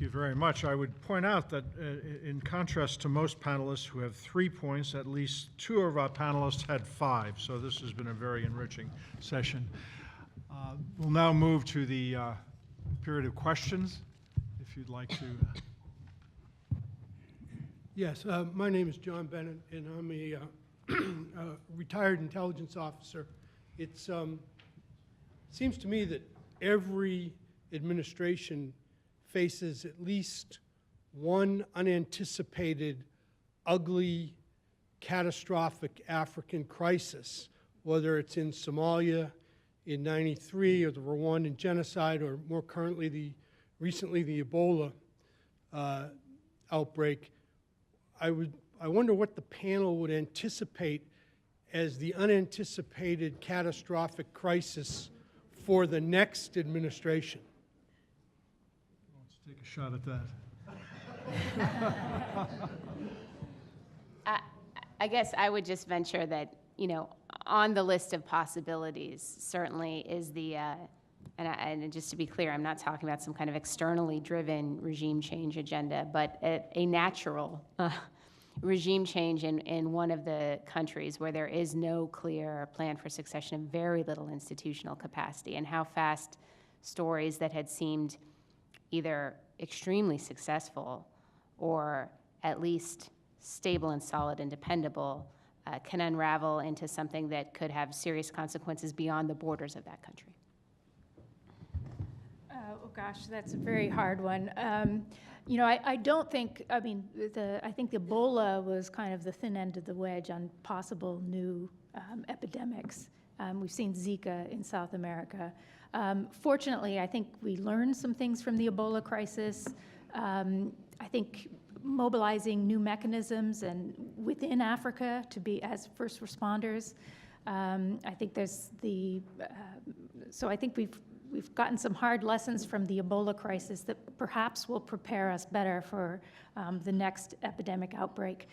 you very much. I would point out that in contrast to most panelists who have 3 points, at least 2 of our panelists had 5, so this has been a very enriching session. We'll now move to the period of questions, if you'd like to. Yes, my name is John Bennett, and I'm a retired intelligence officer. It seems to me that every administration faces at least one unanticipated, ugly, catastrophic African crisis, whether it's in Somalia in '93 or the Rwandan genocide, or more currently recently the Ebola outbreak. I wonder what the panel would anticipate as the unanticipated catastrophic crisis for the next administration. Let's take a shot at that. I guess I would just venture that, you know, on the list of possibilities certainly is the, and just to be clear, I'm not talking about some kind of externally driven regime change agenda, but a natural regime change in one of the countries where there is no clear plan for succession and very little institutional capacity, and how fast stories that had seemed either extremely successful or at least stable and solid and dependable can unravel into something that could have serious consequences beyond the borders of that country. Oh gosh, that's a very hard one. You know, I don't think, I mean, I think Ebola was kind of the thin end of the wedge on possible new epidemics. We've seen Zika in South America. Fortunately, I think we learned some things from the Ebola crisis. I think mobilizing new mechanisms and within Africa to be as first responders. I think there's so I think we've gotten some hard lessons from the Ebola crisis that perhaps will prepare us better for the next epidemic outbreak.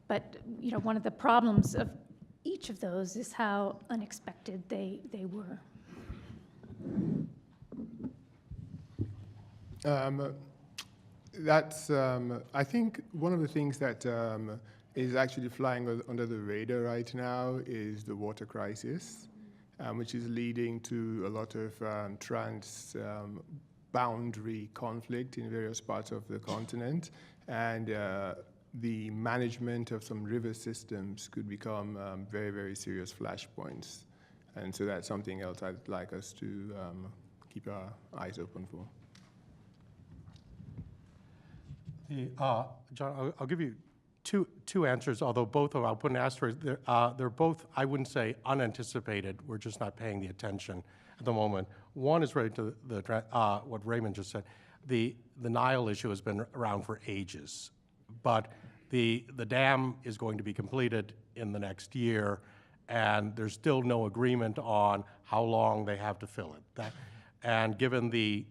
But you know, one of the problems of each of those is how unexpected they were. I think one of the things that is actually flying under the radar right now is the water crisis. Which is leading to a lot of trans-boundary conflict in various parts of the continent. And the management of some river systems could become very, very serious flashpoints. And so that's something else I'd like us to keep our eyes open for. John, I'll give you two answers, although both of I'll put an asterisk. They're both, I wouldn't say unanticipated. We're just not paying the attention at the moment. One is related to what Raymond just said. The Nile issue has been around for ages, but the dam is going to be completed in the next year, and there's still no agreement on how long they have to fill it. And given the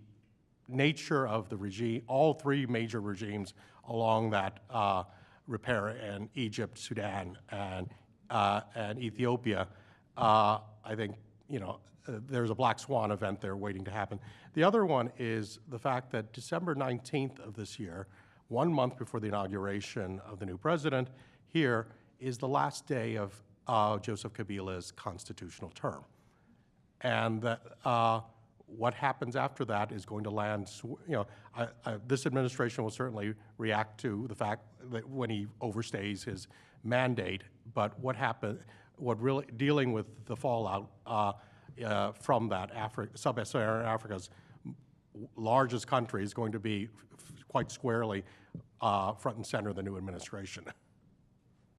nature of the regime, all 3 major regimes along that repair in Egypt, Sudan, and Ethiopia, I think, you know, there's a black swan event there waiting to happen. The other one is the fact that December 19th of this year, 1 month before the inauguration of the new president here, is the last day of Joseph Kabila's constitutional term. And that, what happens after that is going to land, you know, this administration will certainly react to the fact that when he overstays his mandate, but what really dealing with the fallout from that sub-Saharan Africa's largest country is going to be quite squarely front and center of the new administration.